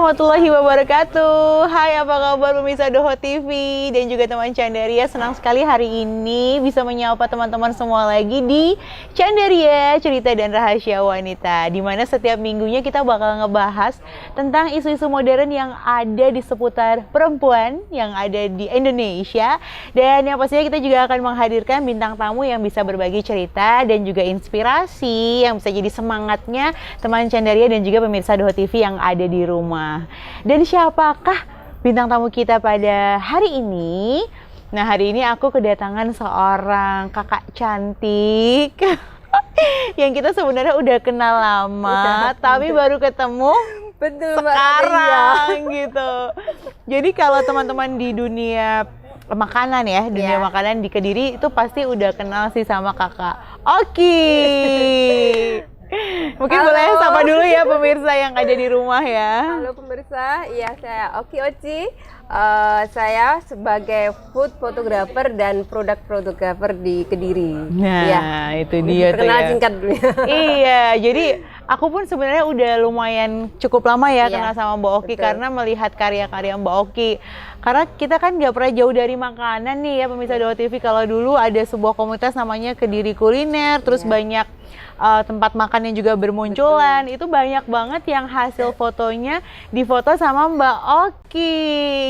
warahmatullahi wabarakatuh. Hai, apa kabar pemirsa Doho TV dan juga teman Candaria. Senang sekali hari ini bisa menyapa teman-teman semua lagi di Candaria Cerita dan Rahasia Wanita, di mana setiap minggunya kita bakal ngebahas tentang isu-isu modern yang ada di seputar perempuan yang ada di Indonesia. Dan yang pastinya kita juga akan menghadirkan bintang tamu yang bisa berbagi cerita dan juga inspirasi yang bisa jadi semangatnya teman Candaria dan juga pemirsa Doho TV yang ada di rumah. Dan siapakah bintang tamu kita pada hari ini? Nah, hari ini aku kedatangan seorang kakak cantik yang kita sebenarnya udah kenal lama, tapi baru ketemu sekarang gitu. Jadi kalau teman-teman di dunia makanan ya, dunia makanan di Kediri itu pasti udah kenal sih sama kakak Oki. Mungkin Halo. boleh sapa dulu ya pemirsa yang ada di rumah ya. Halo pemirsa, iya saya Oki Oci. Saya sebagai food photographer dan produk photographer di Kediri. Nah, ya. itu dia tuh Perkenalan ya. singkat dulu. Iya, jadi aku pun sebenarnya udah lumayan cukup lama ya kenal sama Mbak Oki. Betul. Karena melihat karya-karya Mbak Oki. Karena kita kan nggak pernah jauh dari makanan nih ya pemirsa Doho TV. Kalau dulu ada sebuah komunitas namanya Kediri Kuliner, terus banyak tempat makan yang juga bermunculan. Betul. Itu banyak banget yang hasil fotonya difoto sama Mbak Oki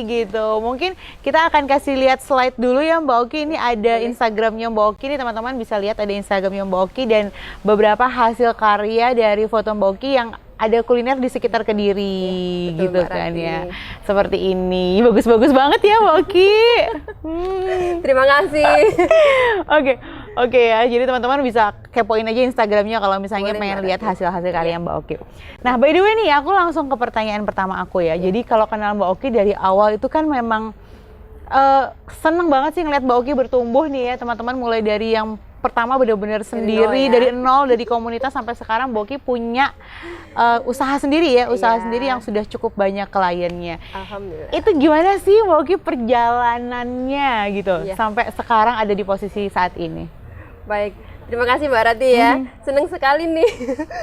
gitu. Mungkin kita akan kasih lihat slide dulu ya Mbak Oki. Ini ada Instagramnya Mbak Oki nih, teman-teman bisa lihat ada Instagramnya Mbak Oki dan beberapa hasil karya dari foto Mbak Oki yang ada kuliner di sekitar Kediri betul, gitu Mbak kan Rati. ya. Seperti ini. Bagus-bagus banget ya Mbak Oki. Terima kasih. Oke ya, jadi teman-teman bisa kepoin aja Instagramnya kalau misalnya Boleh, pengen Mbak lihat Rati. hasil-hasil karya Mbak Oki. Nah, by the way nih, aku langsung ke pertanyaan pertama aku ya. Jadi kalau kenal Mbak Oki dari awal itu kan memang seneng banget sih ngeliat Mbak Oki bertumbuh nih ya teman-teman. Mulai dari yang pertama benar-benar sendiri, dari nol, dari komunitas sampai sekarang Mbak Oki punya usaha sendiri ya, usaha sendiri yang sudah cukup banyak kliennya. Alhamdulillah. Itu gimana sih Mbak Oki perjalanannya gitu sampai sekarang ada di posisi saat ini? Baik, terima kasih Mbak Rati ya. Seneng sekali nih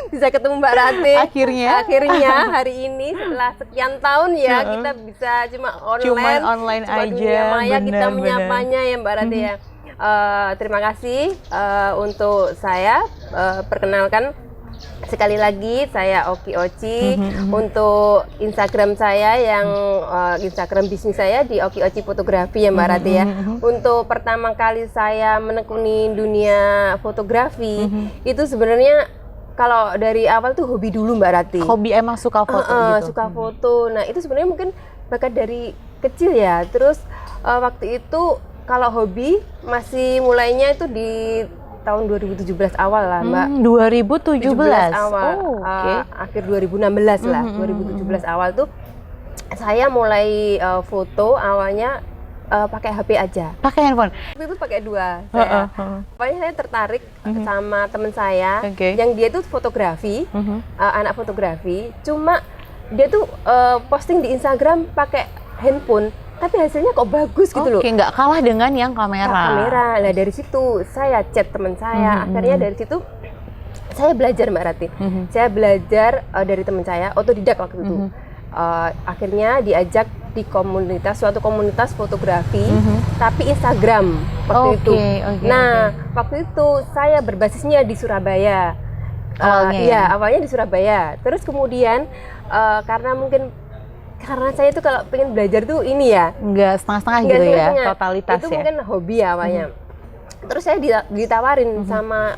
bisa ketemu Mbak Rati. Akhirnya hari ini setelah sekian tahun ya kita bisa Cuman online aja, dunia maya kita benar. menyapanya ya Mbak Rati ya. Terima kasih untuk saya perkenalkan sekali lagi saya Oki Oci. Untuk Instagram saya yang Instagram bisnis saya di Oki Oci Fotografi ya Mbak Rati ya. Untuk pertama kali saya menekuni dunia fotografi itu sebenarnya kalau dari awal tuh hobi dulu Mbak Rati. Hobi emang suka foto gitu? Suka foto. Nah itu sebenarnya mungkin bakat dari kecil ya. Terus waktu itu kalau hobi masih mulainya itu di tahun 2017 awal lah Mbak. 2017 awal. Akhir 2016 lah. 2017 awal tuh saya mulai foto awalnya pakai HP aja. Pakai handphone? Waktu itu pakai dua. Pokoknya saya tertarik sama teman saya yang dia tuh fotografi, anak fotografi. Cuma dia tuh posting di Instagram pakai handphone. Tapi hasilnya kok bagus gitu loh. Nggak kalah dengan yang kamera. Nah dari situ saya chat teman saya. Akhirnya dari situ saya belajar Mbak Rati. Saya belajar dari teman saya, otodidak waktu itu. Akhirnya diajak di suatu komunitas fotografi, tapi Instagram waktu itu. Waktu itu saya berbasisnya di Surabaya. Awalnya di Surabaya. Terus kemudian karena saya itu kalau pengen belajar tuh ini ya nggak setengah-setengah gitu ya, totalitas itu ya. mungkin hobi ya awalnya. Terus saya ditawarin sama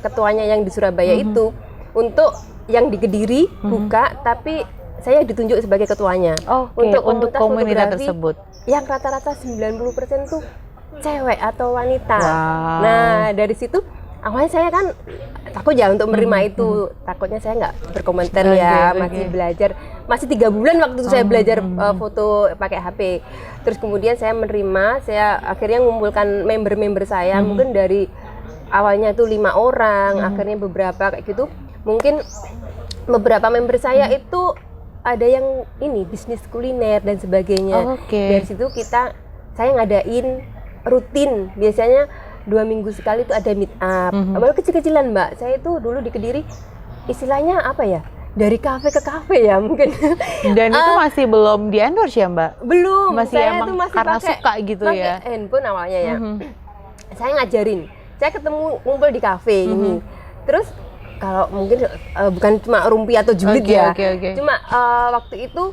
ketuanya yang di Surabaya itu untuk yang di Kediri buka, tapi saya ditunjuk sebagai ketuanya untuk komunitas tersebut yang rata-rata 90% tuh cewek atau wanita. Nah dari situ awalnya saya kan takut ya untuk menerima itu, takutnya saya nggak berkomentar masih belajar, masih 3 bulan waktu itu saya belajar foto pakai HP. Terus kemudian saya menerima, saya akhirnya mengumpulkan member-member saya, mungkin dari awalnya tuh 5 orang, akhirnya beberapa kayak gitu. Mungkin beberapa member saya itu ada yang ini bisnis kuliner dan sebagainya. Dari situ saya ngadain rutin, biasanya 2 minggu sekali itu ada meet up. Awal kecil-kecilan Mbak, saya itu dulu di Kediri istilahnya apa ya, dari kafe ke kafe ya mungkin. Dan itu masih belum di endorse ya Mbak? Belum, Masih saya emang tuh masih karena pakai suka gitu ya? handphone awalnya ya. Saya ngajarin, saya ketemu ngumpul di kafe ini. Terus kalau mungkin bukan cuma rumpi atau julid ya, cuma waktu itu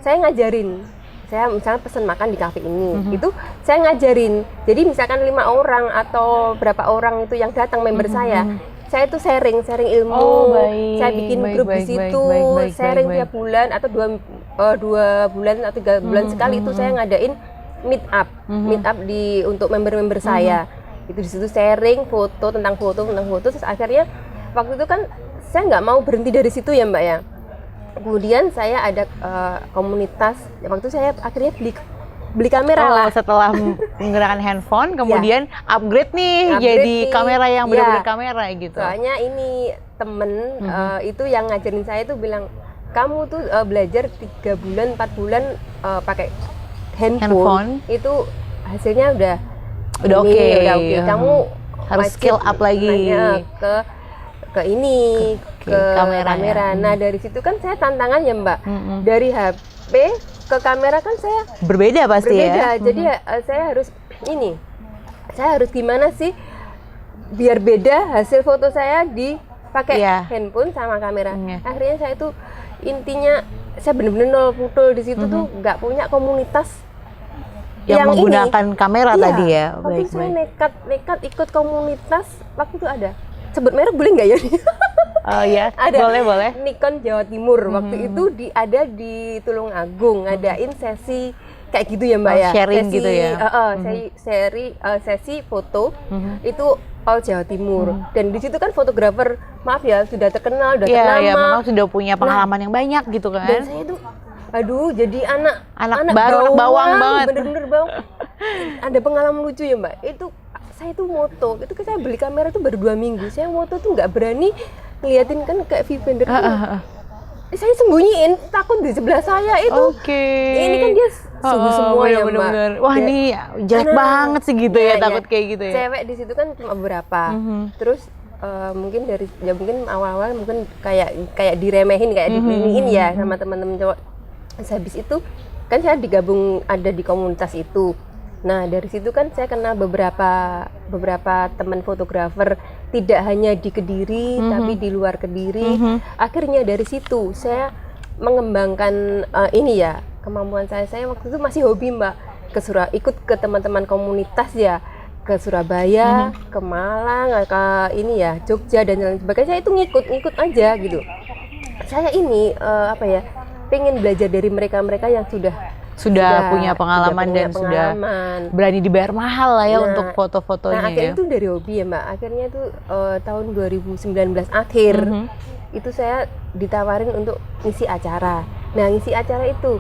saya ngajarin. Saya misalnya pesan makan di kafe ini, itu saya ngajarin. Jadi misalkan 5 orang atau berapa orang itu yang datang member saya tuh sharing ilmu, saya bikin grup di situ, sharing tiap bulan atau 2 bulan atau 3 bulan sekali itu saya ngadain meet up untuk member-member saya. Itu di situ sharing foto tentang foto, terus akhirnya waktu itu kan saya nggak mau berhenti dari situ ya Mbak ya. Kemudian saya ada komunitas, waktu itu saya akhirnya beli kamera lah. Setelah menggunakan handphone, kemudian upgrade nih jadi kamera yang benar-benar kamera gitu. Soalnya ini temen itu yang ngajarin saya tuh bilang, kamu tuh belajar 3 bulan, 4 bulan pakai handphone, itu hasilnya udah oke. Kamu harus skill up lagi ke ini, ke kamera. Nah dari situ kan saya tantangan ya Mbak, dari HP ke kamera kan saya berbeda pasti ya. Jadi saya harus gimana sih biar beda hasil foto saya dipakai handphone sama kamera. Akhirnya saya tuh intinya saya bener-bener nol putol di situ tuh nggak punya komunitas yang menggunakan kamera tadi ya. Waktu saya nekat ikut komunitas, waktu itu ada, sebut merek boleh nggak ya? Oh ya, ada, boleh. Nikon Jawa Timur waktu itu ada di Tulungagung, ngadain sesi kayak gitu ya Mbak ya. Sharing sesi, gitu ya. Sesi foto itu all Jawa Timur. Dan di situ kan fotografer, maaf ya, sudah terkenal, udah ternama. Iya, memang sudah punya pengalaman yang banyak gitu kan. Dan saya tuh jadi anak baru, anak bawang banget. Bener-bener bawang. Ada pengalaman lucu ya Mbak. Saya tuh moto, itu saya beli kamera tuh baru 2 minggu. Saya moto tuh nggak berani ngeliatin kan kayak viewfinder. Saya sembunyiin, takut di sebelah saya itu. Ini kan dia suhu semua ya Mbak. Wah ini jelek banget sih gitu ya, takut kayak gitu ya. Cewek di situ kan cuma beberapa. Terus mungkin mungkin awal-awal mungkin kayak diremehin, kayak dibeliin ya sama teman-teman cowok. Habis itu kan saya ada di komunitas itu. Nah dari situ kan saya kenal beberapa teman fotografer, tidak hanya di Kediri tapi di luar Kediri. Akhirnya dari situ saya mengembangkan kemampuan saya waktu itu masih hobi Mbak, ikut ke teman-teman komunitas ya, ke Surabaya, ke Malang, ke Jogja dan lain sebagainya. Saya itu ngikut aja gitu. Saya pengen belajar dari mereka yang sudah punya pengalaman dan sudah berani dibayar mahal lah ya untuk foto-fotonya. Nah akhirnya itu dari hobi ya Mbak. Akhirnya itu tahun 2019 akhir itu saya ditawarin untuk ngisi acara. Nah ngisi acara itu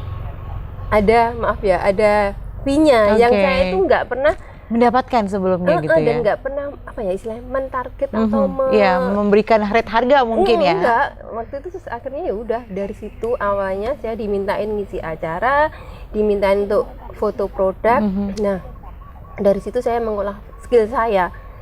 ada fee-nya yang saya itu nggak pernah mendapatkan sebelumnya gitu ya. Dan nggak pernah istilahnya mentarget atau memberikan rate harga mungkin ya. Enggak, waktu itu akhirnya ya udah dari situ awalnya saya dimintain ngisi acara, dimintain untuk foto produk. Nah dari situ saya mengolah skill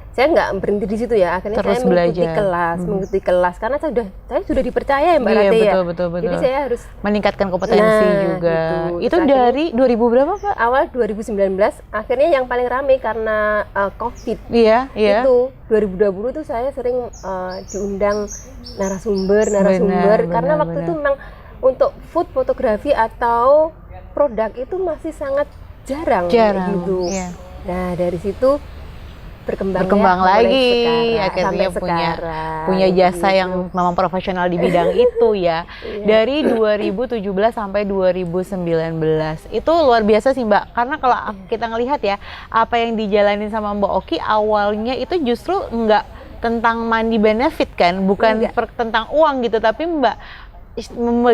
saya nggak berhenti di situ ya, akhirnya terus saya mengikuti kelas karena saya sudah dipercaya ya Mbak Rati ya. Betul. Jadi saya harus meningkatkan kompetensi juga. Itu dari 2000 berapa Pak? Awal 2019, akhirnya yang paling ramai karena COVID. Iya. Itu 2020 tuh saya sering diundang narasumber karena waktu itu memang untuk food fotografi atau produk itu masih sangat jarang gitu. Iya. Nah dari situ berkembang lagi, akhirnya punya jasa yang memang profesional di bidang itu ya. Dari 2017 sampai 2019 itu luar biasa sih Mbak, karena kalau kita ngelihat ya apa yang dijalanin sama Mbak Oki awalnya itu justru nggak tentang money benefit kan, bukan tentang uang gitu, tapi Mbak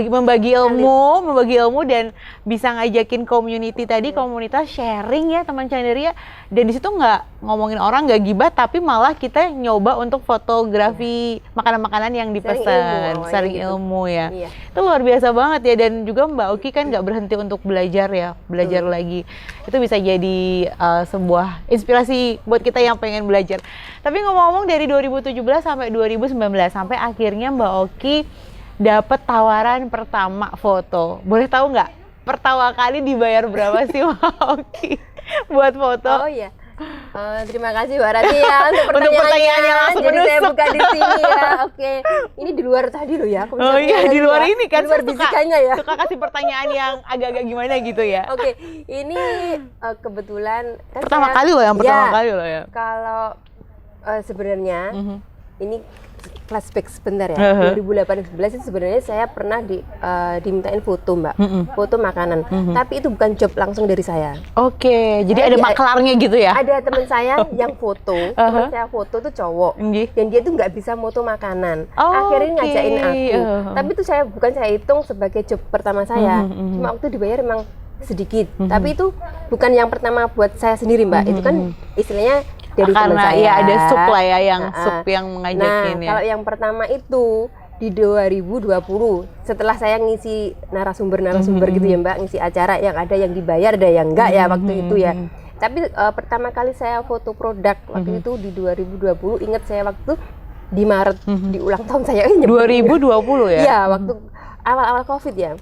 membagi ilmu dan bisa ngajakin community tadi, komunitas sharing ya teman Chanderia, dan di situ nggak ngomongin orang, nggak gibah, tapi malah kita nyoba untuk fotografi makanan-makanan yang dipesan, sharing ilmu ya. Itu luar biasa banget ya. Dan juga Mbak Oki kan nggak berhenti untuk belajar lagi. Itu bisa jadi sebuah inspirasi buat kita yang pengen belajar. Tapi ngomong-ngomong dari 2017 sampai 2019 sampai akhirnya Mbak Oki dapat tawaran pertama foto. Boleh tahu nggak? Pertama kali dibayar berapa sih Mbak Oki buat foto? Oh iya. Terima kasih Mbak Rati ya untuk pertanyaannya langsung jadi saya menusuk. buka di sini ya. Oke. Ini di luar tadi loh ya. Aku Oh iya, di luar ini kan di luar suka, bisikannya ya. suka kasih pertanyaan yang agak-agak gimana gitu ya. Oke, ini kebetulan kan Pertama saya- kali loh, yang pertama ya, kali loh ya. Kalau sebenarnya ini flashback sebentar ya. Uh-huh. 2018 itu sebenarnya saya pernah dimintain foto Mbak, foto makanan. Tapi itu bukan job langsung dari saya. Oke, jadi ada maklarnya gitu ya? Ada teman saya yang foto, teman saya foto tuh cowok, Nggih. dan dia tuh nggak bisa moto makanan. Oh, Akhirnya oke. ngajakin aku. Tapi itu bukan saya hitung sebagai job pertama saya. Cuma waktu dibayar emang sedikit. Tapi itu bukan yang pertama buat saya sendiri Mbak. Itu kan istilahnya dari teman Karena saya. ya ada sup lah ya, yang sup yang mengajakin ya. Kalau yang pertama itu di 2020 setelah saya ngisi narasumber gitu ya Mbak, ngisi acara yang ada yang dibayar ada yang enggak ya waktu itu ya. Tapi pertama kali saya foto produk waktu itu di 2020, ingat saya waktu di Maret di ulang tahun saya 2020 ya? Iya, waktu awal-awal Covid ya.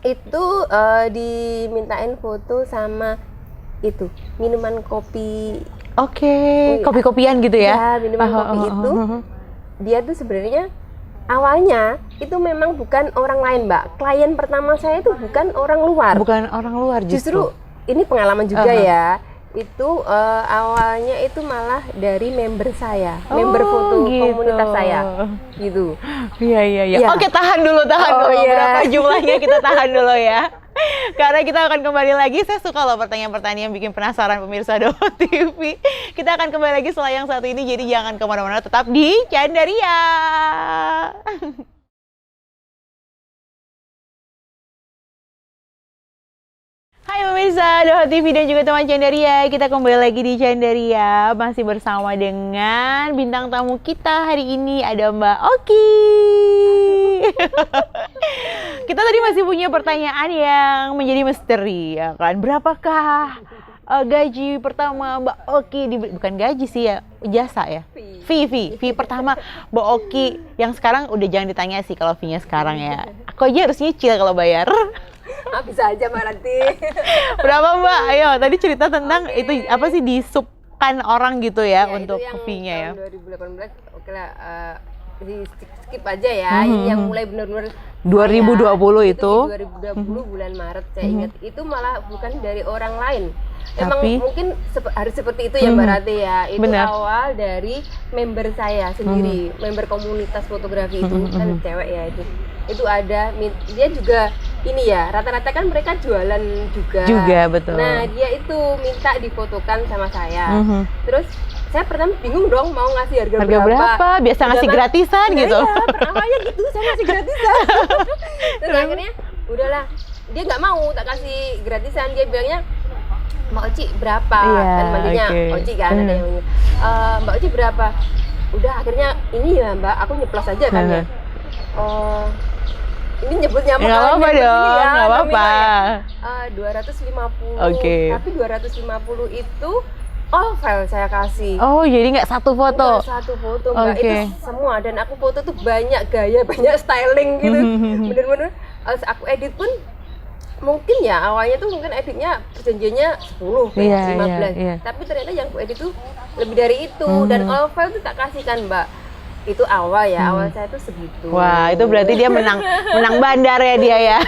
Itu dimintain foto sama itu minuman kopi. Oke, kopi-kopian gitu ya? Ya, minuman kopi itu. Dia tuh sebenarnya awalnya itu memang bukan orang lain, Mbak. Klien pertama saya itu bukan orang luar. Bukan orang luar Justru ini pengalaman juga ya. Itu awalnya itu malah dari member saya, member foto gitu. komunitas saya, gitu. Iya. Ya. Oke, tahan dulu. Iya. Berapa jumlahnya kita tahan dulu ya. Karena kita akan kembali lagi. Saya suka loh pertanyaan-pertanyaan yang bikin penasaran pemirsa Doho TV. Kita akan kembali lagi setelah yang satu ini. Jadi jangan kemana-mana, tetap di Candaria. Hai pemirsa Doho TV dan juga teman Candaria, kita kembali lagi di Candaria, masih bersama dengan bintang tamu kita hari ini, ada Mbak Oki. Kita tadi masih punya pertanyaan yang menjadi misteri, ya kan? Berapakah gaji pertama Mbak Oki? Bukan gaji sih ya, jasa ya? Fee pertama Mbak Oki yang sekarang udah jangan ditanya sih kalau fee-nya sekarang ya. Aku aja harus nyicil kalau bayar. Bisa aja Mbak Ranti. Berapa Mbak? Ayo, tadi cerita tentang itu apa sih, disupkan orang gitu ya, untuk itu yang fee-nya ya. tahun 2018 oke lah, di skip aja ya. Ini yang mulai benar-benar 2020 itu. Di 2020 bulan Maret saya ingat. Itu malah bukan dari orang lain. Emang Tapi mungkin harus seperti itu ya Mbak Rati ya. Itu Benar. awal dari member saya sendiri, member komunitas fotografi itu kan cewek ya itu. Itu ada dia juga ini ya, rata-rata kan mereka jualan juga. Betul. Nah, dia itu minta difotokan sama saya. Terus saya pertama bingung dong mau ngasih harga berapa? Biasa ngasih gratisan Nah, gitu. Iya, pertamanya gitu, saya ngasih gratisan. Terus akhirnya udahlah, dia nggak mau tak kasih gratisan, dia bilangnya Mbak Oci berapa? Iya, Kan manggilnya oke. Oci kan, ada yang manggil. Mbak Oci berapa? Udah akhirnya ini ya Mbak, aku nyeplos aja kan ya. Ini nyebutnya apa? Nggak apa-apa dong, nggak apa-apa. 250. Oke. Tapi 250 itu all file saya kasih. Oh, jadi nggak satu foto? Nggak satu foto Mbak, Oke. itu semua. Dan aku foto tuh banyak gaya, banyak styling gitu. Bener-bener aku edit pun mungkin ya awalnya tuh mungkin editnya perjanjiannya 10, Iya, 15. iya. Tapi ternyata yang aku edit tuh lebih dari itu. Dan all file tuh tak kasihkan Mbak. Itu awal ya, awal saya tuh segitu. Wah, itu berarti dia menang bandar ya dia ya.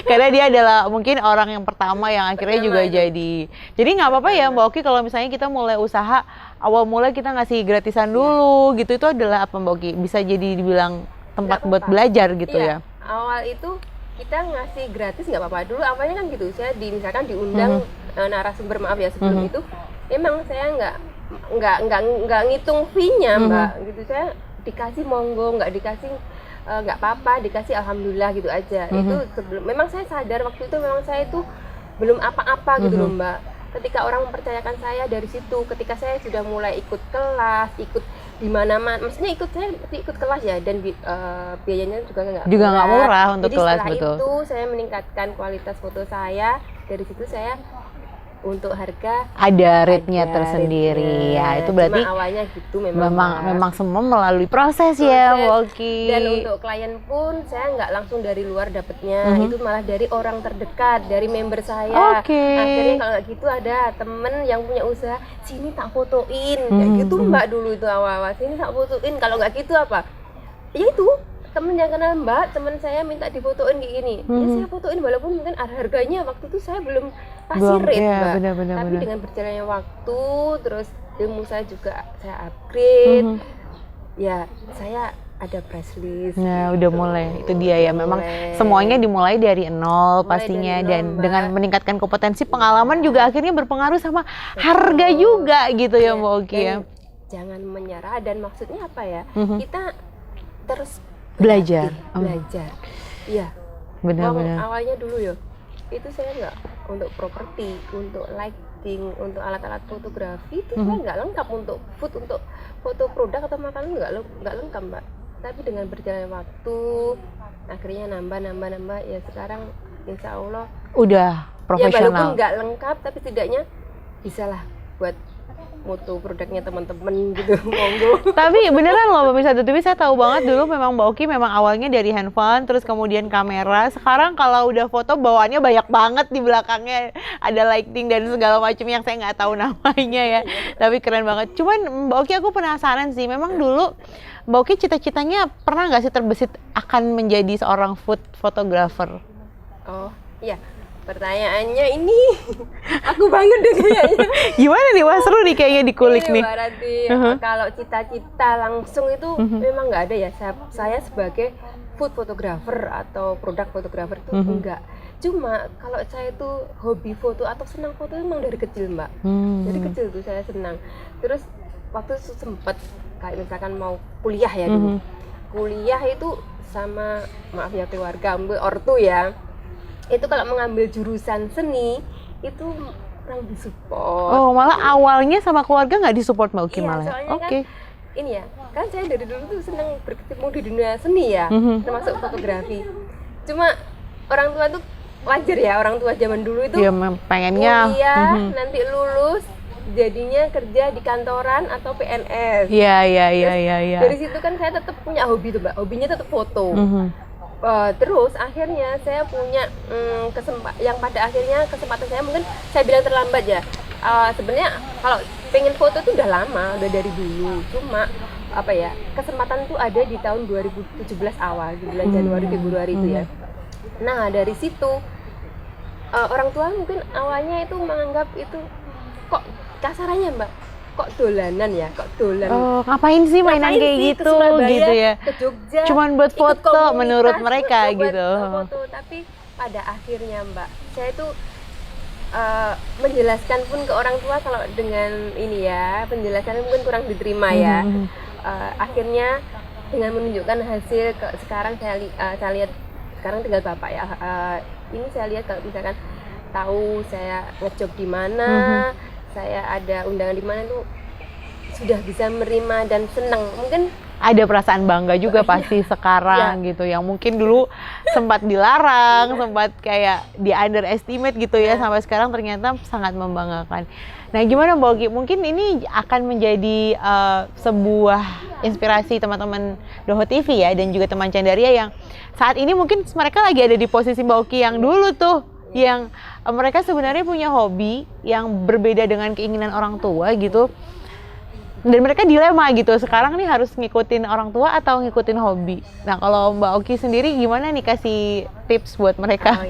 Karena dia adalah mungkin orang yang pertama yang akhirnya juga jadi nggak apa-apa ya Mbak Oki kalau misalnya kita mulai usaha, awal mulai kita ngasih gratisan dulu gitu, itu adalah apa Mbak Oki? Bisa jadi dibilang tempat buat belajar gitu ya? Awal itu kita ngasih gratis nggak apa-apa dulu, awalnya kan gitu. Saya misalkan diundang narasumber, maaf ya sebelum itu, emang saya nggak ngitung fee-nya Mbak, gitu. Saya dikasih monggo, nggak dikasih nggak apa-apa, dikasih alhamdulillah gitu aja. Itu sebelum, memang saya sadar waktu itu memang saya itu belum apa-apa gitu loh Mbak. Ketika orang mempercayakan saya dari situ, ketika saya sudah mulai ikut kelas, ikut di mana-mana, maksudnya ikut kelas ya, dan biayanya juga nggak murah untuk jadi kelas, setelah betul. itu saya meningkatkan kualitas foto saya. Dari situ saya untuk harga ada rate-nya ada tersendiri rate-nya. ya. Itu berarti cuma awalnya gitu memang memang semua melalui proses ya Mbak Oki. Dan untuk klien pun saya nggak langsung dari luar dapetnya, itu malah dari orang terdekat, dari member saya. Akhirnya kalau nggak gitu ada temen yang punya usaha, sini tak fotoin, kayak gitu Mbak dulu itu awal-awal, sini tak fotoin. Kalau nggak gitu apa? Ya itu temen yang kenal Mbak, temen saya minta difotoin kayak gini, ya saya fotoin walaupun mungkin harganya waktu itu saya belum pasti rate Mbak. Tapi dengan berjalannya waktu, terus ilmu saya juga saya upgrade, ya saya ada price list. Nah, udah mulai. Itu dia ya. Memang semuanya dimulai dari nol pastinya dan dengan meningkatkan kompetensi, pengalaman juga akhirnya berpengaruh sama harga juga gitu ya Mbak Oki ya. Jangan menyerah dan maksudnya apa ya? Kita terus belajar. Iya. Benar-benar. Awalnya dulu ya, itu saya nggak untuk properti, untuk lighting, untuk alat-alat fotografi itu saya nggak lengkap, untuk food, untuk foto produk atau makanan nggak lengkap Mbak. Tapi dengan berjalannya waktu, akhirnya nambah ya sekarang insya Allah udah profesional. Ya walaupun nggak lengkap, tapi setidaknya bisalah buat foto produknya teman-teman gitu, monggo. Tapi beneran loh pemirsa TV, saya tahu banget dulu memang Mbak Oki memang awalnya dari handphone, terus kemudian kamera. Sekarang kalau udah foto bawaannya banyak banget, di belakangnya ada lighting dan segala macam yang saya nggak tahu namanya ya. Tapi keren banget. Cuman Mbak Oki aku penasaran sih, memang dulu Mbak Oki cita-citanya pernah nggak sih terbesit akan menjadi seorang food photographer? Oh iya. Pertanyaannya ini aku banget deh kayaknya. Gimana nih Mas, seru nih kayaknya dikulik nih. Berarti kalau cita-cita langsung itu memang nggak ada ya. Saya sebagai food photographer atau produk photographer itu enggak. Cuma kalau saya itu hobi foto atau senang foto memang dari kecil Mbak. Dari kecil tuh saya senang. Terus waktu itu sempet kayak misalkan mau kuliah ya dulu. Kuliah itu sama maaf ya keluarga, ortu ya. Itu kalau mengambil jurusan seni itu kurang disupport. Oh, malah awalnya sama keluarga nggak disupport Mbak Oki malah. Oke. Ini ya, kan saya dari dulu tuh senang berkecimpung di dunia seni ya, termasuk fotografi. Cuma orang tua tuh wajar ya, orang tua zaman dulu itu ya, pengennya kuliah, nanti lulus jadinya kerja di kantoran atau PNS. Iya. Dari situ kan saya tetap punya hobi tuh Mbak, hobinya tetap foto. Terus akhirnya saya punya yang pada akhirnya kesempatan saya mungkin saya bilang terlambat ya. Sebenarnya kalau pengen foto itu udah lama, udah dari dulu. Cuma apa ya, kesempatan tuh ada di tahun 2017 awal, di bulan Januari Februari itu ya. Nah dari situ orang tua mungkin awalnya itu menganggap itu kok kasarannya Mbak, kok dolanan ya, kok dolan. Oh, ngapain sih mainan kayak gitu gitu ya? Ke Jogja. Cuman buat foto menurut mereka gitu. Foto, tapi pada akhirnya Mbak, saya itu menjelaskan pun ke orang tua kalau dengan ini ya, penjelasannya mungkin kurang diterima ya. Akhirnya dengan menunjukkan hasil sekarang saya lihat sekarang tinggal Bapak ya. Ini saya lihat kalau misalkan tahu saya ngejob di mana, saya ada undangan di mana itu sudah bisa menerima dan senang. Mungkin ada perasaan bangga juga pasti sekarang gitu, yang mungkin dulu sempat dilarang, sempat kayak di underestimate gitu ya, sampai sekarang ternyata sangat membanggakan. Nah gimana Mbak Oki, mungkin ini akan menjadi sebuah inspirasi teman-teman Doho TV ya, dan juga teman Candaria yang saat ini mungkin mereka lagi ada di posisi Mbak Oki yang dulu tuh, yang mereka sebenarnya punya hobi yang berbeda dengan keinginan orang tua gitu, dan mereka dilema gitu, sekarang nih harus ngikutin orang tua atau ngikutin hobi. Nah kalau Mbak Oki sendiri gimana nih, kasih tips buat mereka?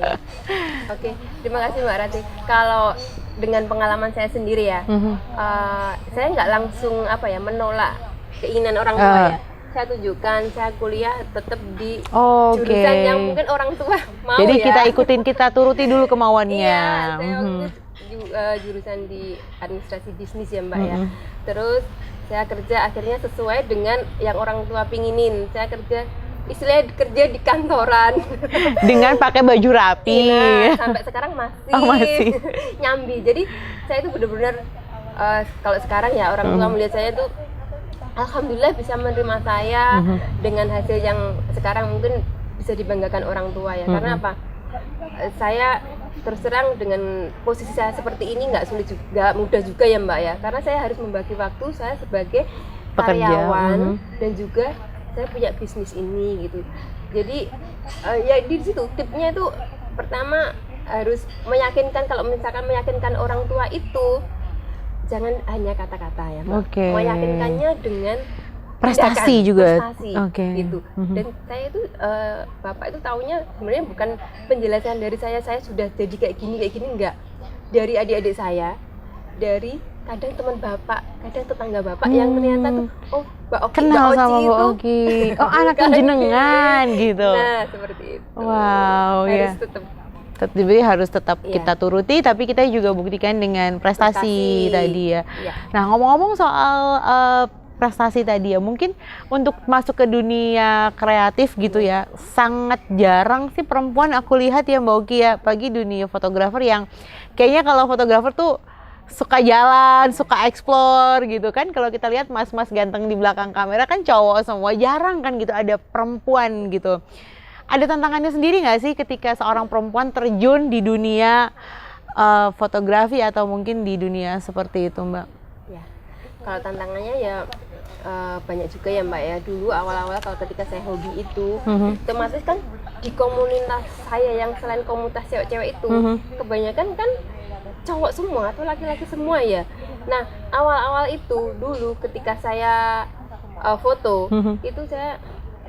Oke, terima kasih Mbak Rati. Kalau dengan pengalaman saya sendiri ya, saya nggak langsung menolak keinginan orang tua ya. Saya tunjukkan, saya kuliah tetap di jurusan yang mungkin orang tua mau. Jadi ya. kita turuti dulu kemauannya. Iya, saya waktu itu jurusan di administrasi bisnis ya Mbak ya. Terus saya kerja akhirnya sesuai dengan yang orang tua pinginin. Saya istilahnya kerja di kantoran. Dengan pakai baju rapi. Nah, sampai sekarang masih nyambi. Jadi saya itu benar-benar kalau sekarang ya orang tua melihat saya tuh alhamdulillah bisa menerima saya dengan hasil yang sekarang mungkin bisa dibanggakan orang tua ya. Karena apa? Saya terus terang dengan posisi saya seperti ini nggak sulit juga, mudah juga ya Mbak ya, karena saya harus membagi waktu saya sebagai karyawan dan juga saya punya bisnis ini gitu. Jadi ya di situ tipnya itu pertama harus meyakinkan, kalau misalkan meyakinkan orang tua itu jangan hanya kata-kata ya Mbak, meyakinkannya dengan prestasi juga, gitu. Dan saya itu bapak itu taunya sebenarnya bukan penjelasan dari saya sudah jadi kayak gini enggak, dari adik-adik saya, dari kadang teman bapak, kadang tetangga bapak yang ternyata tuh oh Mbak Oki, kenal sama itu, Mbak Oki, oh anaknya jenengan gitu. Nah seperti itu. Wow, harus ya. Jadi harus tetap kita turuti, tapi kita juga buktikan dengan prestasi tadi ya. Nah ngomong-ngomong soal prestasi tadi ya, mungkin untuk masuk ke dunia kreatif gitu ya, sangat jarang sih perempuan aku lihat ya Mbak Oki ya, apalagi dunia fotografer yang kayaknya kalau fotografer tuh suka jalan, suka explore gitu kan. Kalau kita lihat mas-mas ganteng di belakang kamera kan cowok semua, jarang kan gitu ada perempuan gitu. Ada tantangannya sendiri nggak sih ketika seorang perempuan terjun di dunia fotografi atau mungkin di dunia seperti itu Mbak? Ya, kalau tantangannya ya banyak juga ya Mbak ya. Dulu awal-awal kalau ketika saya hobi itu, otomatis kan di komunitas saya yang selain komunitas cewek-cewek itu, kebanyakan kan cowok semua atau laki-laki semua ya. Nah awal-awal itu dulu ketika saya foto, itu saya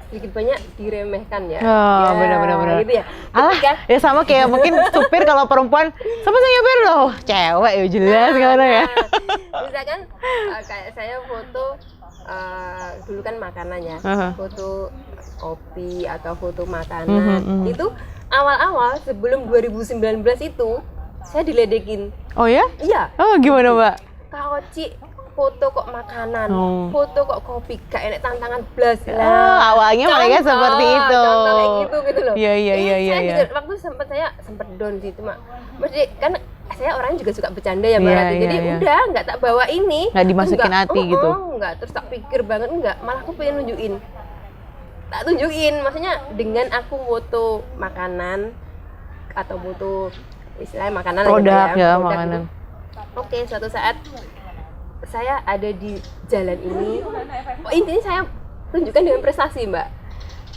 sedikit banyak diremehkan ya. Oh, benar-benar. Gitu ya. Alah, ya sama kayak mungkin supir kalau perempuan, siapa sih nyopir loh? Cewek ya jelas karena ya. Misalkan kayak saya foto dulu kan makanannya, foto kopi atau foto makanan. Itu awal-awal sebelum 2019 itu saya diledekin. Oh ya? Iya. Oh gimana Mbak? Kak Oci, foto kok makanan, foto kok kopi, gak enak tantangan blas. Awalnya mereka seperti itu. Contoh kayak gitu loh. Iya. Waktu sempat down sih, cuma mesti kan saya orangnya juga suka bercanda ya Mbak Rati. Jadi udah nggak tak bawa ini. Nggak dimasukin hati gitu. Nggak, terus tak pikir banget enggak, malah aku pengen nunjukin. Tak tunjukin, maksudnya dengan aku foto makanan atau foto istilahnya makanan produk ya, produk makanan. Oke, suatu saat saya ada di jalan ini, intinya saya tunjukkan dengan prestasi Mbak.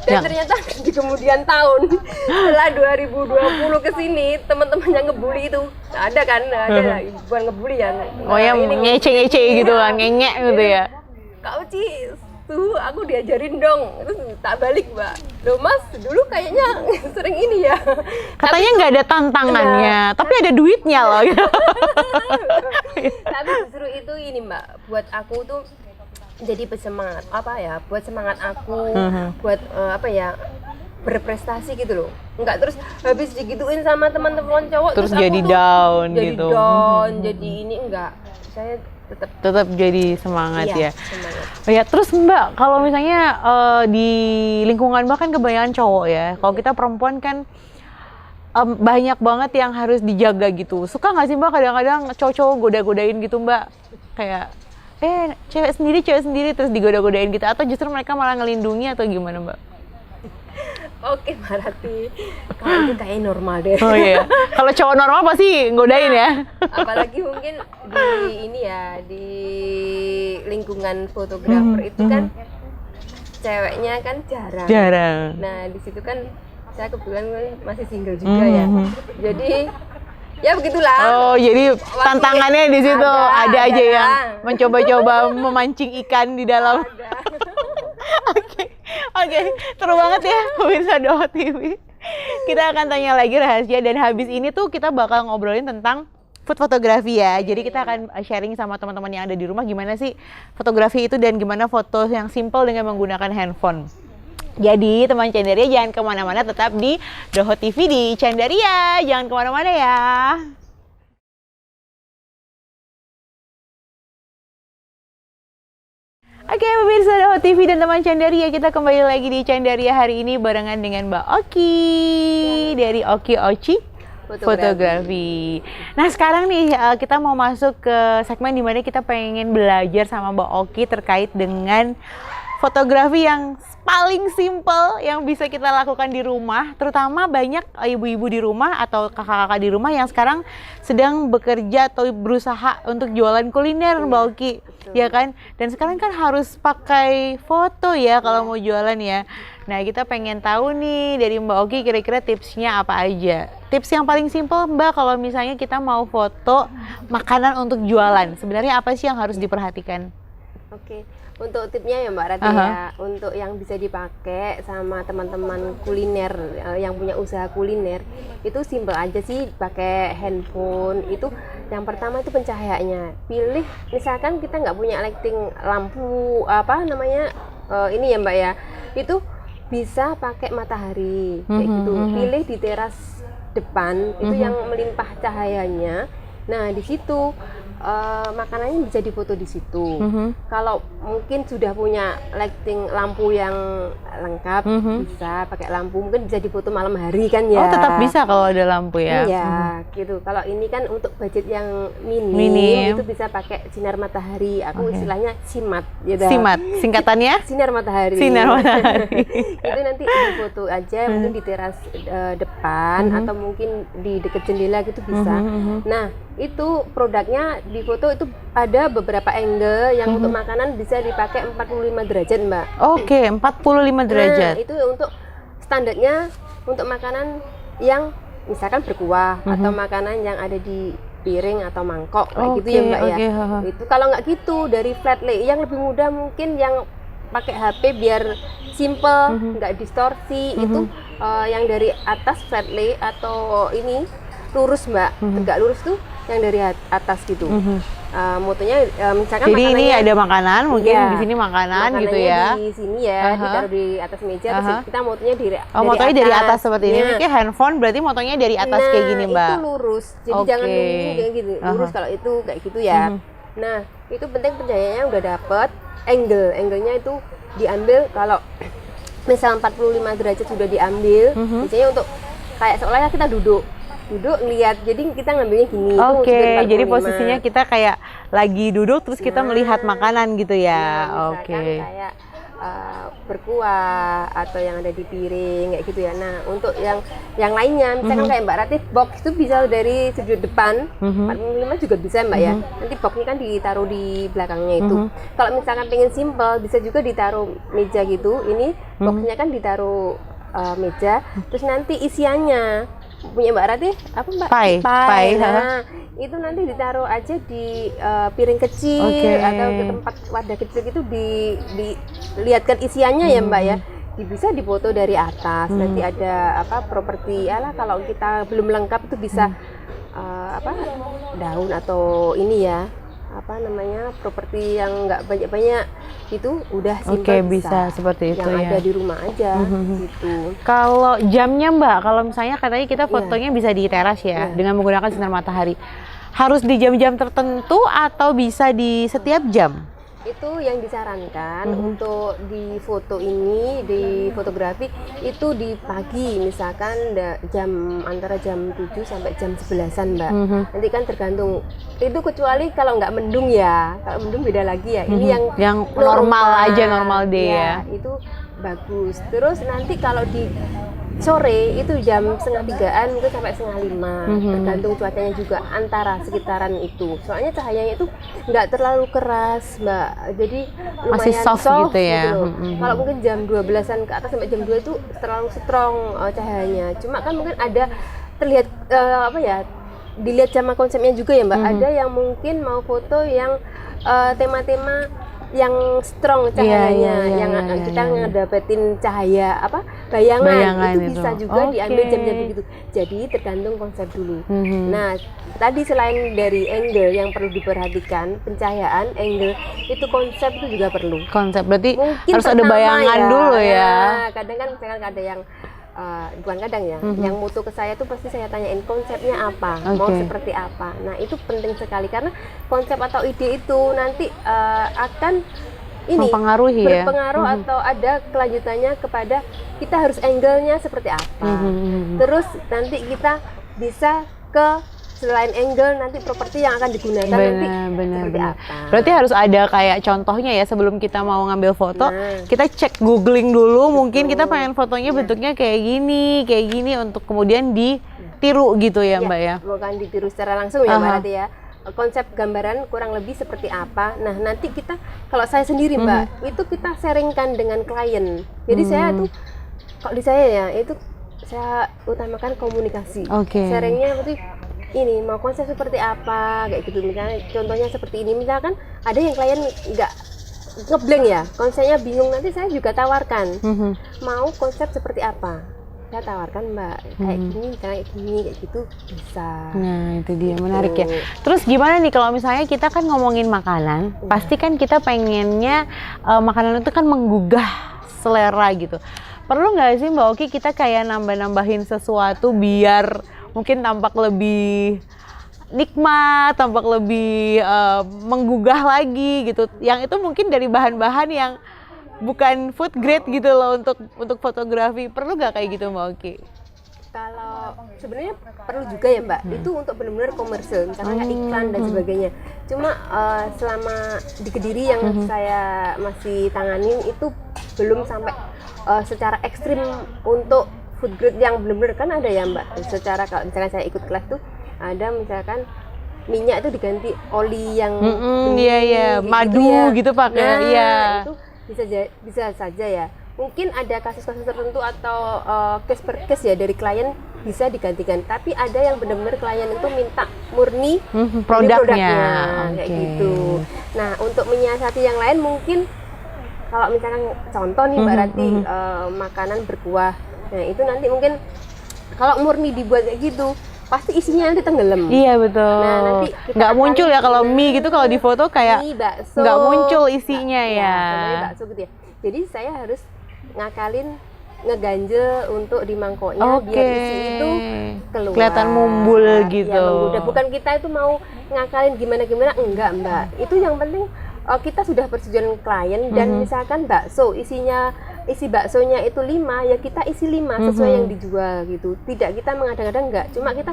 Dan ternyata di kemudian tahun setelah 2020 ke sini, teman-teman yang ngebully itu ada kan, ada bukan ngebully ya. Oh yang ngece-ngece gitu kan, ngengek gitu ya. Kak Uci, tuh aku diajarin dong, terus tak balik Mbak. Loh Mas, dulu kayaknya sering ini ya. Katanya nggak ada tantangannya, tapi ada duitnya loh. Tapi justru itu ini Mbak, buat aku tuh jadi bersemangat buat semangat aku, buat berprestasi gitu loh. Enggak terus habis digituin sama teman-teman cowok terus jadi down gitu. Jadi ini enggak. Saya tetap jadi semangat ya. Semangat. Ya terus Mbak, kalau misalnya di lingkungan Mbak kan kebanyakan cowok ya. Kalau kita perempuan kan banyak banget yang harus dijaga gitu. Suka nggak sih Mbak kadang-kadang cowok-cowok goda-godain gitu Mbak? Kayak cewek sendiri terus digoda-godain gitu, atau justru mereka malah ngelindungi atau gimana Mbak? Oke Mbak Rati, kalau itu kayak normal deh. Oh iya, kalau cowok normal pasti godain ya. Apalagi mungkin di lingkungan fotografer itu kan ceweknya kan jarang. Nah di situ kan saya kebetulan masih single juga ya. Jadi ya begitulah. Oh, jadi tantangannya di situ ada aja yang mencoba-coba memancing ikan di dalam. Oke, seru banget ya pemirsa Doho TV. Kita akan tanya lagi rahasia, dan habis ini tuh kita bakal ngobrolin tentang food fotografi ya. Jadi kita akan sharing sama teman-teman yang ada di rumah gimana sih fotografi itu dan gimana foto yang simple dengan menggunakan handphone. Jadi teman Cenderia jangan kemana-mana, tetap di Doho TV di Cenderia, jangan kemana-mana ya. Oke pemirsa Doho TV dan teman Cenderia, kita kembali lagi di Cenderia hari ini barengan dengan Mbak Oki dari Oki Oci Fotografi. Nah sekarang nih kita mau masuk ke segmen dimana kita pengen belajar sama Mbak Oki terkait dengan fotografi yang paling simple yang bisa kita lakukan di rumah, terutama banyak ibu-ibu di rumah atau kakak-kakak di rumah yang sekarang sedang bekerja atau berusaha untuk jualan kuliner, Mbak Oki, ya kan? Dan sekarang kan harus pakai foto ya kalau mau jualan ya. Nah, kita pengen tahu nih dari Mbak Oki kira-kira tipsnya apa aja. Tips yang paling simple, Mbak, kalau misalnya kita mau foto makanan untuk jualan, sebenarnya apa sih yang harus diperhatikan? Oke, untuk tipnya ya Mbak Rati ya, untuk yang bisa dipakai sama teman-teman kuliner yang punya usaha kuliner, itu simple aja sih, pakai handphone. Itu yang pertama itu pencahayaannya. Pilih, misalkan kita nggak punya lighting lampu apa namanya ini ya Mbak ya, itu bisa pakai matahari kayak gitu. Pilih di teras depan itu yang melimpah cahayanya. Nah, di situ makanannya bisa difoto di situ. Kalau mungkin sudah punya lighting lampu yang lengkap, bisa pakai lampu. Mungkin bisa difoto malam hari kan ya. Oh, tetap bisa kalau ada lampu ya? Iya, gitu. Kalau ini kan untuk budget yang minim. Itu bisa pakai sinar matahari. Aku istilahnya simat. Gitu. Simat, singkatannya? Sinar matahari. Sinar matahari. Itu nanti difoto aja, mungkin di teras depan atau mungkin di dekat jendela gitu bisa. Nah, itu produknya di foto itu ada beberapa angle yang untuk makanan bisa dipakai 45 derajat Mbak. Oke, 45 derajat. Nah, itu untuk standarnya untuk makanan yang misalkan berkuah atau makanan yang ada di piring atau mangkok kayak gitu ya Mbak ya. Itu kalau nggak gitu dari flat lay yang lebih mudah mungkin yang pakai HP biar simple, nggak distorsi, itu yang dari atas flat lay atau ini lurus Mbak, tegak lurus tuh yang dari atas gitu. Motonya misalkan jadi ini makanannya ada makanan, mungkin di sini makanan gitu ya. Di sini ya, ditaruh di atas meja, terus kita motonya motonya dari atas seperti ini. Ini kayak handphone, berarti motonya dari atas kayak gini Mbak. Itu lurus, jadi jangan nungging kayak gitu, lurus kalau itu kayak gitu ya. Nah, itu penting pencahayaannya udah dapet, angle-nya itu diambil kalau misal 45 derajat sudah diambil, biasanya untuk kayak seolah kita duduk ngelihat, jadi kita ngambilnya gini. Oke, jadi posisinya kita kayak lagi duduk terus kita melihat makanan gitu ya. Oke. Kayak berkuah atau yang ada di piring kayak gitu ya. Nah, untuk yang lainnya misalkan kayak Mbak Ratih, box itu bisa dari sudut depan 45 juga bisa Mbak ya. Nanti boxnya kan ditaruh di belakangnya itu. Kalau misalkan pengen simple bisa juga ditaruh meja gitu. Ini boxnya kan ditaruh meja, terus nanti isiannya punya Mbak Ratih apa Mbak? Pai. Nah, itu nanti ditaruh aja di piring kecil atau ke tempat wadah kecil gitu, dilihatkan isiannya ya Mbak ya. Bisa difoto dari atas. Nanti ada apa properti kalau kita belum lengkap itu bisa daun atau ini ya, apa namanya, properti yang nggak banyak-banyak itu udah simple. Bisa seperti itu yang ya. ada di rumah aja gitu. Kalau jamnya Mbak, kalau misalnya katanya kita fotonya bisa di teras ya, dengan menggunakan sinar matahari, harus di jam-jam tertentu atau bisa di setiap jam? Itu yang disarankan untuk di foto ini, di fotografi itu di pagi, misalkan antara jam 7 sampai jam 11-an Mbak. Nanti kan tergantung, itu kecuali kalau nggak mendung ya, kalau mendung beda lagi ya. Ini yang normal aja, normal day ya. Itu bagus. Terus nanti kalau di sore itu jam 4:30 mungkin sampai 4:30, tergantung cuacanya juga, antara sekitaran itu. Soalnya cahayanya itu nggak terlalu keras Mbak, jadi lumayan masih soft gitu ya. Kalau mungkin jam 12-an ke atas sampai jam 2 itu terlalu strong cahayanya. Cuma kan mungkin ada terlihat dilihat sama konsepnya juga ya Mbak. Ada yang mungkin mau foto yang tema-tema yang strong cahayanya, kita ngedapetin cahaya bayangan itu bisa juga diambil jam-jam begitu. Jadi tergantung konsep dulu. Nah, tadi selain dari angle yang perlu diperhatikan, pencahayaan, angle, itu konsep itu juga perlu. Konsep berarti mungkin harus ada bayangan dulu ya. Kadang kan misalkan ada yang bukan kadang ya, yang foto ke saya tuh pasti saya tanyain konsepnya apa, mau seperti apa. Nah, itu penting sekali karena konsep atau ide itu nanti akan mempengaruhi berpengaruh atau ada kelanjutannya kepada kita harus angle-nya seperti apa. Terus nanti kita bisa ke selain angle nanti properti yang akan digunakan nanti seperti benar. apa. Berarti harus ada kayak contohnya ya sebelum kita mau ngambil foto, Nah. kita cek googling dulu. Mungkin kita pengen fotonya bentuknya kayak gini untuk kemudian ditiru gitu ya Mbak ya. Bukan ditiru secara langsung ya Mbak Rati ya. Konsep gambaran kurang lebih seperti apa. Nah nanti kita, kalau saya sendiri Mbak, itu kita sharingkan dengan klien. Jadi saya tuh, kalau di saya ya, itu saya utamakan komunikasi. Sharingnya berarti ini mau konsep seperti apa kayak gitu, misalnya contohnya seperti ini, misalkan ada yang klien nggak ngeblank ya, konsepnya bingung, nanti saya juga tawarkan mau konsep seperti apa, saya tawarkan Mbak kayak gini, kayak gitu bisa. Nah itu dia, menarik ya. Terus gimana nih kalau misalnya kita kan ngomongin makanan, pasti kan kita pengennya makanan itu kan menggugah selera gitu. Perlu nggak sih Mbak Oki kita kayak nambah-nambahin sesuatu biar mungkin tampak lebih nikmat, tampak lebih menggugah lagi gitu. Yang itu mungkin dari bahan-bahan yang bukan food grade gitu loh untuk fotografi. Perlu nggak kayak gitu Mbak Oki? Kalau sebenarnya perlu juga ya Mbak, itu untuk benar-benar komersil, misalnya kayak iklan dan sebagainya. Cuma selama di Kediri yang saya masih tanganin itu belum sampai secara ekstrim untuk food grade yang benar-benar, kan ada ya Mbak. Secara kalau misalkan saya ikut kelas tuh ada misalkan minyak itu diganti oli yang madu gitu pakai. Nah, itu bisa saja ya. Mungkin ada kasus-kasus tertentu atau case per case ya dari klien bisa digantikan. Tapi ada yang benar-benar klien itu minta murni produknya kayak gitu. Nah, untuk menyiasati yang lain mungkin kalau misalkan contoh nih Mbak Rati, makanan berkuah. Nah, itu nanti mungkin kalau murni dibuat kayak gitu, pasti isinya nanti tenggelam. Iya betul. Nah, nanti nggak muncul ya kalau mie gitu, kalau di foto kayak mie, bakso, nggak muncul isinya ya. Contohnya bakso gitu ya. Jadi saya harus ngakalin ngeganjel untuk di mangkoknya biar isi itu keluar. Kelihatan mumbul gitu. Ya, menggoda. Bukan kita itu mau ngakalin gimana-gimana, enggak Mbak. Itu yang penting kita sudah persetujuan klien dan misalkan isi baksonya itu 5, ya kita isi 5 sesuai yang dijual gitu. Tidak kita mengada-ngada, enggak. Cuma kita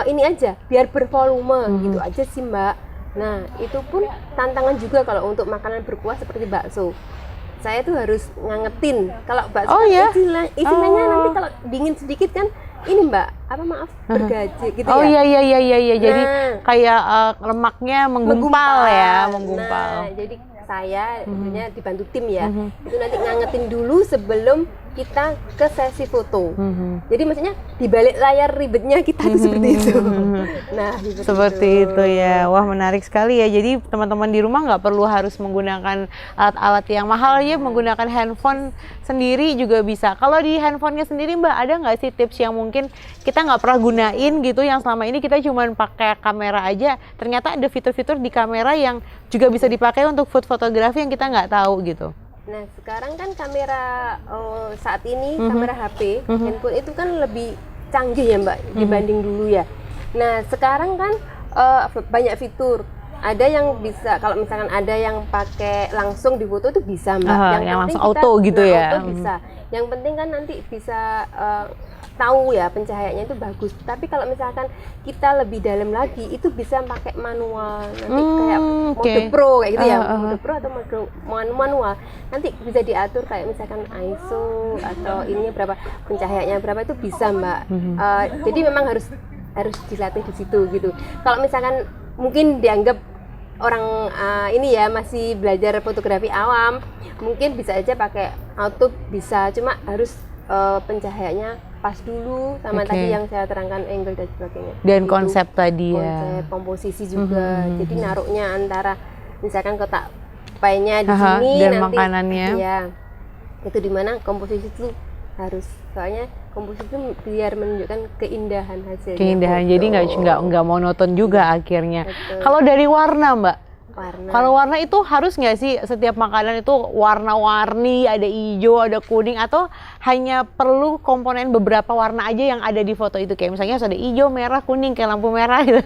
ini aja biar bervolume gitu aja sih Mbak. Nah, itu pun tantangan juga kalau untuk makanan berkuah seperti bakso. Saya tuh harus ngangetin. Kalau bakso istilahnya nanti kalau dingin sedikit kan ini Mbak, bergaji gitu ya. Jadi kayak lemaknya menggumpal. Nah, jadi saya sebenarnya dibantu tim ya. Itu nanti ngangetin dulu sebelum kita ke sesi foto. Jadi maksudnya di balik layar ribetnya kita tuh seperti itu. Nah, seperti itu ya. Wah, menarik sekali ya. Jadi teman-teman di rumah nggak perlu harus menggunakan alat-alat yang mahal ya, menggunakan handphone sendiri juga bisa. Kalau di handphonenya sendiri Mbak, ada nggak sih tips yang mungkin kita nggak pernah gunain gitu, yang selama ini kita cuma pakai kamera aja, ternyata ada fitur-fitur di kamera yang juga bisa dipakai untuk food fotografi yang kita nggak tahu gitu. Nah, sekarang kan kamera saat ini kamera HP, handphone itu kan lebih canggih ya Mbak dibanding dulu ya. Nah, sekarang kan banyak fitur. Ada yang bisa, kalau misalkan ada yang pakai langsung di foto itu bisa Mbak. Yang langsung auto gitu ya. Auto bisa. Yang penting kan nanti bisa tahu ya pencahayaannya itu bagus. Tapi kalau misalkan kita lebih dalam lagi, itu bisa pakai manual. Nanti kayak mode pro kayak gitu ya. Mode pro atau mode manual. Nanti bisa diatur kayak misalkan ISO atau ininya berapa, pencahayaannya berapa, itu bisa Mbak. Jadi memang harus dilatih di situ gitu. Kalau misalkan mungkin dianggap orang ini ya masih belajar fotografi awam, mungkin bisa aja pakai auto bisa, cuma harus pencahayaannya pas dulu sama tadi yang saya terangkan, angle dan sebagainya. Dan gitu. Konsep tadi ya. Konsep komposisi juga. Jadi naruhnya antara misalkan kotak pie-nya di sini dan nanti makanannya. Ya. Itu di mana komposisi itu harus, soalnya komposisi itu biar menunjukkan keindahan hasilnya. Keindahan. Jadi nggak monoton juga akhirnya. Kalau dari warna Mbak, kalau warna itu harus nggak sih setiap makanan itu warna-warni, ada hijau, ada kuning, atau hanya perlu komponen beberapa warna aja yang ada di foto itu, kayak misalnya harus ada hijau, merah, kuning kayak lampu merah gitu.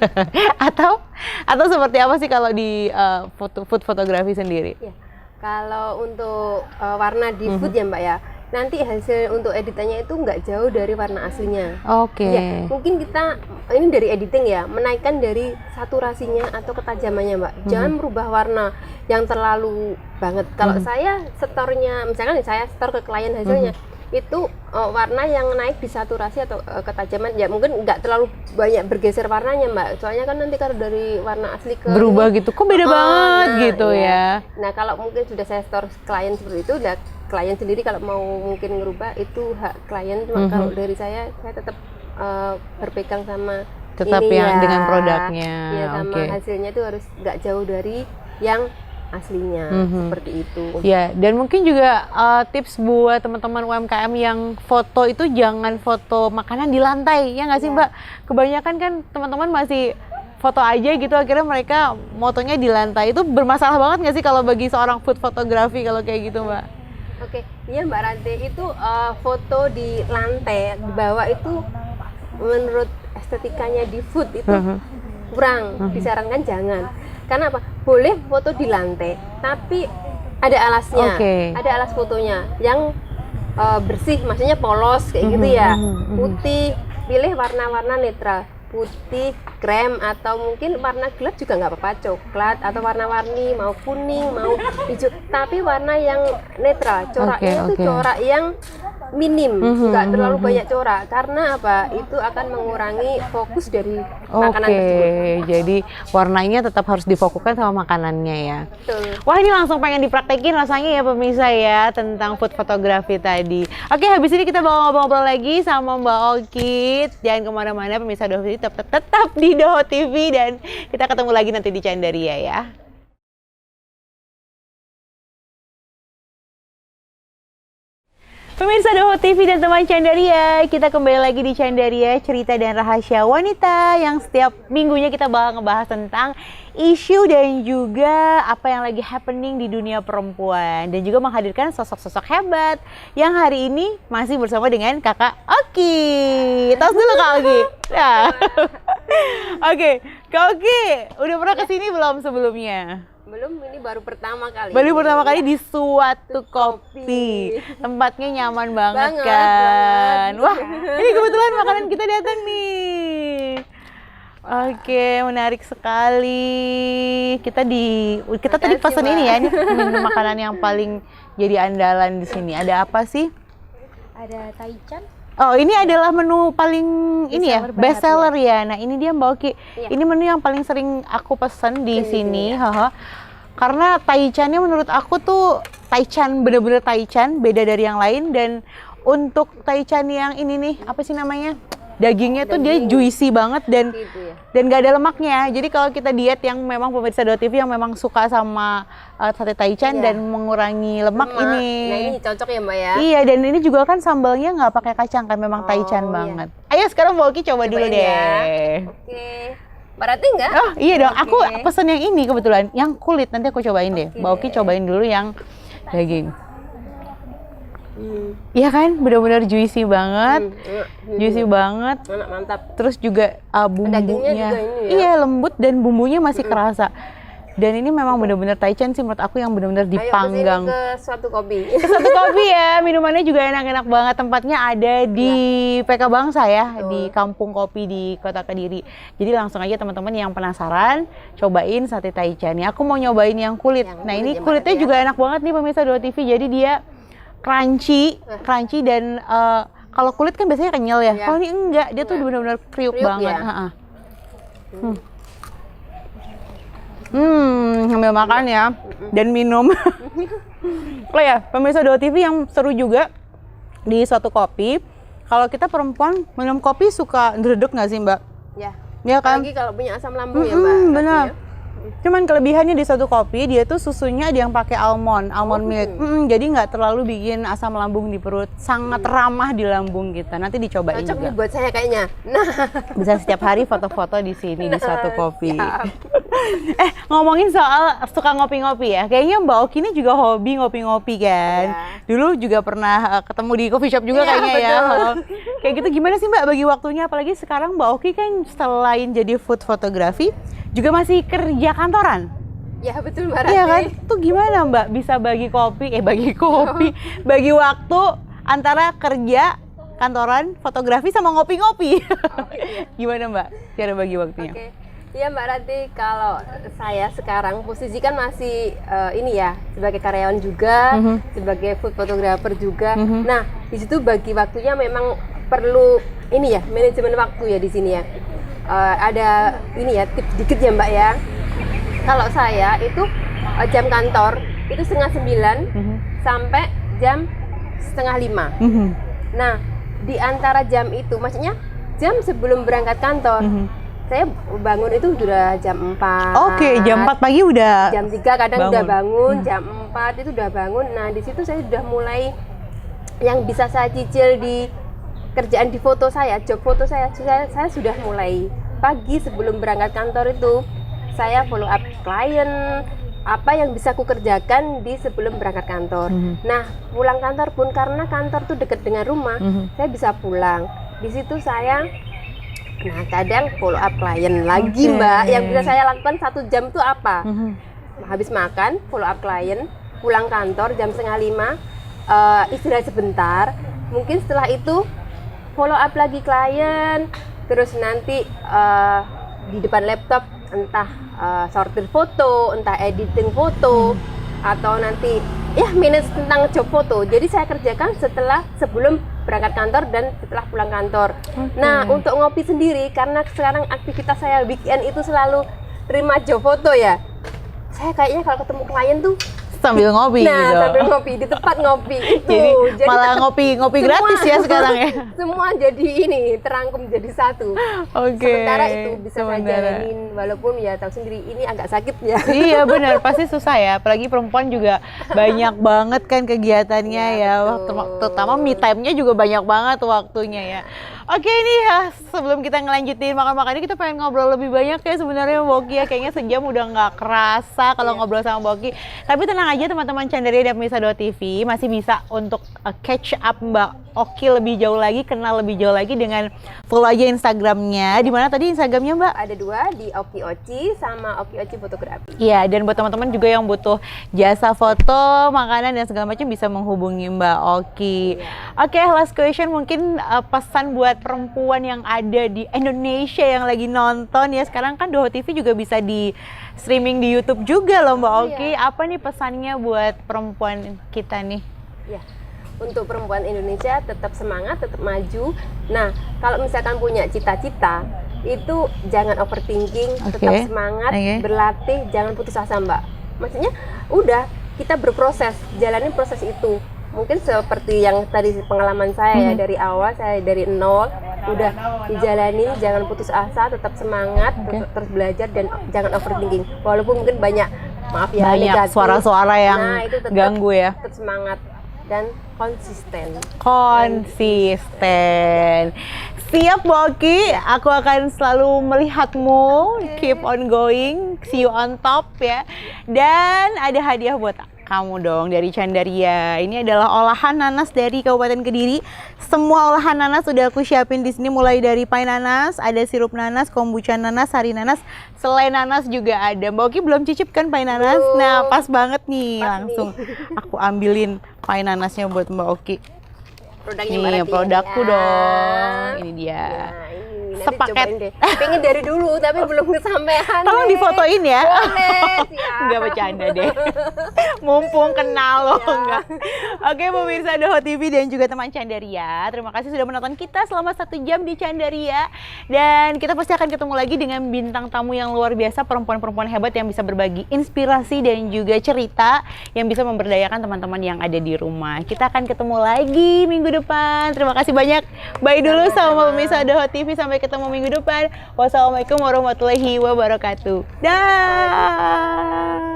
atau seperti apa sih kalau di food fotografi sendiri? Ya. Kalau untuk warna di food ya Mbak ya, nanti hasil untuk editannya itu nggak jauh dari warna aslinya. Oke. Ya, mungkin kita ini dari editing ya, menaikkan dari saturasinya atau ketajamannya, Mbak. Jangan merubah warna yang terlalu banget. Kalau saya setornya, misalkan saya setor ke klien hasilnya, itu warna yang naik di saturasi atau ketajaman ya mungkin nggak terlalu banyak bergeser warnanya, Mbak. Soalnya kan nanti kalau dari warna asli ke Berubah gitu, kok beda banget gitu ya. Nah, kalau mungkin sudah saya store klien seperti itu, udah klien sendiri kalau mau mungkin ngerubah itu hak klien. Cuma kalau dari saya tetap berpegang sama Tetap ini yang ya, dengan produknya. ya sama Oke. hasilnya itu harus nggak jauh dari yang aslinya, seperti itu. Ya, dan mungkin juga tips buat teman-teman UMKM yang foto itu jangan foto makanan di lantai, ya nggak sih Mbak? Kebanyakan kan teman-teman masih foto aja gitu, akhirnya mereka motonya di lantai. Itu bermasalah banget nggak sih kalau bagi seorang food fotografi kalau kayak gitu, Mbak? Oke, iya Mbak Ranti, itu foto di lantai, di bawah itu menurut estetikanya di food itu kurang, disarankan jangan. Karena apa? Boleh foto di lantai, tapi ada alasnya, ada alas fotonya yang bersih, maksudnya polos kayak gitu ya, putih, pilih warna-warna netral, putih, krem, atau mungkin warna gelap juga nggak apa-apa, coklat atau warna-warni, mau kuning, mau hijau, tapi warna yang netral, coraknya itu corak yang minim, nggak terlalu banyak corak, karena apa? Itu akan mengurangi fokus dari makanan tersebut. Jadi warnanya tetap harus difokuskan sama makanannya ya. Betul. Wah, ini langsung pengen dipraktekin rasanya ya pemirsa ya tentang food fotografi tadi. Oke, habis ini kita bakal ngobrol lagi sama Mbak Oki. Jangan kemana-mana pemirsa Doho TV, tetap di Doho TV dan kita ketemu lagi nanti di Chandaria ya. Pemirsa Doho TV dan teman Chandaria, kita kembali lagi di Chandaria, cerita dan rahasia wanita yang setiap minggunya kita bakal ngebahas tentang isu dan juga apa yang lagi happening di dunia perempuan dan juga menghadirkan sosok-sosok hebat yang hari ini masih bersama dengan Kakak Oki. Tos dulu Kak Oki. Nah. Oke, Kak Oki, udah pernah kesini belum sebelumnya? Belum, ini baru pertama kali. Baru pertama kali di Suatu Kopi. Tempatnya nyaman banget kan. Wah, ini kebetulan makanan kita datang nih. Oke, menarik sekali. Kita tadi pesan ini ya, ini makanan yang paling jadi andalan di sini. Ada apa sih? Ada taichan. Oh, ini adalah menu paling ini ya, best seller ya. Nah, ini dia Mbak Oki. Ini menu yang paling sering aku pesan di sini, karena taichannya menurut aku tuh taichan bener-bener taichan, beda dari yang lain. Dan untuk taichan yang ini nih, apa sih namanya? Dagingnya tuh dia juicy banget dan gak ada lemaknya. Jadi kalau kita diet yang memang pemirsa Doho TV yang memang suka sama sate taichan dan mengurangi lemak ini. Nah, ini cocok ya Mbak ya? Iya, dan ini juga kan sambalnya nggak pakai kacang kan, memang taichan banget. Ayo sekarang Mbak Oki coba dulu deh. Ya. Oke. Mbak Rati enggak? Oh iya dong, aku pesen yang ini kebetulan, yang kulit, nanti aku cobain deh. Mbak Oki cobain dulu yang daging. Iya kan, benar-benar juicy banget, juicy banget. Enak, mantap. Terus juga bumbunya, juga ini ya? iya lembut dan bumbunya masih kerasa. Dan ini memang benar-benar taichan sih menurut aku yang benar-benar dipanggang. Ayo ke Suatu Kopi. Satu kopi ya, minumannya juga enak-enak banget. Tempatnya ada di PK Bangsa ya, di Kampung Kopi di Kota Kediri. Jadi langsung aja teman-teman yang penasaran, cobain sate taichan. Aku mau nyobain yang kulit. Nah ini kulitnya juga enak banget nih pemirsa Doho TV. Jadi dia crunchy dan kalau kulit kan biasanya kenyal ya. Kalau ini enggak, dia tuh benar-benar kriuk banget. Ya? Sambil makan ya dan minum. Oh ya, pemirsa Doho TV yang seru juga di Suatu Kopi. Kalau kita perempuan minum kopi suka ndredeg nggak sih Mbak? Ya. Ya kan? Apalagi kalau punya asam lambung ya Mbak. Benar. Cuman kelebihannya di Suatu Kopi, dia tuh susunya ada yang pakai almond milk. Jadi nggak terlalu bikin asam lambung di perut. Sangat ramah di lambung kita. Nanti dicobain cocok juga. nih buat saya kayaknya. Nah, bisa setiap hari foto-foto di sini di Suatu Kopi. Ngomongin soal suka ngopi-ngopi ya. Kayaknya Mbak Oki ini juga hobi ngopi-ngopi kan. Dulu juga pernah ketemu di coffee shop juga kayaknya ya. Kayak gitu gimana sih Mbak bagi waktunya? Apalagi sekarang Mbak Oki kan selain jadi food photography juga masih kerja kantoran. Ya betul Mbak Rati. Iya kan? Tuh gimana Mbak bisa bagi waktu antara kerja, kantoran, fotografi sama ngopi-ngopi. Gimana Mbak cara bagi waktunya? Oke. Iya Mbak Ranti, kalau saya sekarang posisi kan masih ini ya sebagai karyawan juga, sebagai food photographer juga. Nah di situ bagi waktunya memang perlu ini ya manajemen waktu ya di sini ya. Ada ini ya tips dikit ya Mbak ya. Kalau saya itu jam kantor itu 8:30 sampai jam 4:30. Nah di antara jam itu, maksudnya jam sebelum berangkat kantor. Saya bangun itu udah jam 4. Oke, jam 4 pagi udah. Jam 3 kadang udah bangun, jam 4 itu udah bangun. Nah, di situ saya sudah mulai yang bisa saya cicil di kerjaan di foto saya, job foto saya sudah mulai pagi sebelum berangkat kantor itu saya follow up klien, apa yang bisa aku kerjakan di sebelum berangkat kantor. Nah, pulang kantor pun karena kantor tuh dekat dengan rumah, saya bisa pulang. Di situ saya kadang follow up klien lagi Mbak. Yang bisa saya lakukan 1 jam itu apa? Habis makan, follow up klien, pulang kantor jam 4:30, istirahat sebentar. Mungkin setelah itu follow up lagi klien, terus nanti di depan laptop entah sortir foto, entah editing foto, atau nanti ya manage tentang job foto. Jadi saya kerjakan sebelum berangkat kantor dan setelah pulang kantor. Nah untuk ngopi sendiri, karena sekarang aktivitas saya weekend itu selalu terima job foto ya, saya kayaknya kalau ketemu klien tuh sambil ngopi gitu. Sambil ngopi di tempat ngopi itu. Jadi malah ngopi gratis ya sekarang ya. Semua jadi ini terangkum jadi satu. Sementara itu bisa saya jalanin, walaupun ya tahu sendiri ini agak sakit ya. Iya benar, pasti susah ya. Apalagi perempuan juga banyak banget kan kegiatannya ya. Terutama me time-nya juga banyak banget waktunya ya. Oke nih ya, sebelum kita ngelanjutin makan-makan ini, kita pengen ngobrol lebih banyak ya sebenarnya Mbak Oki ya. Kayaknya sejam udah nggak kerasa kalau ngobrol sama Mbak Oki. Tapi tenang aja teman-teman Candaria dan pemirsa TV masih bisa untuk catch up Mbak Oki lebih jauh lagi, kenal lebih jauh lagi dengan follow aja Instagramnya. Di mana tadi Instagramnya Mbak? Ada 2, di Oki Oci sama Oki Oci Fotografi. Iya, dan buat teman-teman juga yang butuh jasa foto, makanan dan segala macam bisa menghubungi Mbak Oki. Oke, last question, mungkin pesan buat perempuan yang ada di Indonesia yang lagi nonton ya. Sekarang kan Doho TV juga bisa di streaming di YouTube juga loh Mbak Oki. Apa nih pesannya buat perempuan kita nih? Ya, untuk perempuan Indonesia tetap semangat, tetap maju. Nah, kalau misalkan punya cita-cita, itu jangan overthinking, tetap semangat, berlatih, jangan putus asa Mbak. Maksudnya udah, kita berproses, jalanin proses itu. Mungkin seperti yang tadi pengalaman saya ya, dari awal saya dari nol, udah dijalanin, jangan putus asa, tetap semangat, terus belajar dan jangan overthinking. Walaupun mungkin banyak, maaf ya, banyak negatif, suara-suara yang itu tetap, ganggu ya. Tetap semangat dan konsisten. Siap Mbak Oki, aku akan selalu melihatmu, keep on going, see you on top ya. Dan ada hadiah buat kamu dong dari Candaria. Ini adalah olahan nanas dari Kabupaten Kediri. Semua olahan nanas sudah aku siapin di sini, mulai dari pai nanas, ada sirup nanas, kombucha nanas, sari nanas, selai nanas juga ada. Mbak Oki belum cicip kan pai nanas? Nah, pas banget nih, langsung aku ambilin pai nanasnya buat Mbak Oki. Produknya nih, produkku dong. Ini dia. Sepaket. Pengen dari dulu tapi belum kesampaian. Tolong difotoin ya. Boleh, siap. Enggak bercanda deh. Mumpung kenal loh enggak. Oke, pemirsa Doho TV dan juga teman Candaria, terima kasih sudah menonton kita selama 1 jam di Candaria. Dan kita pasti akan ketemu lagi dengan bintang tamu yang luar biasa, perempuan-perempuan hebat yang bisa berbagi inspirasi dan juga cerita yang bisa memberdayakan teman-teman yang ada di rumah. Kita akan ketemu lagi minggu depan. Terima kasih banyak. Bye dulu sama pemirsa Doho TV, sampai ketemu minggu depan. Wassalamualaikum warahmatullahi wabarakatuh. Dah.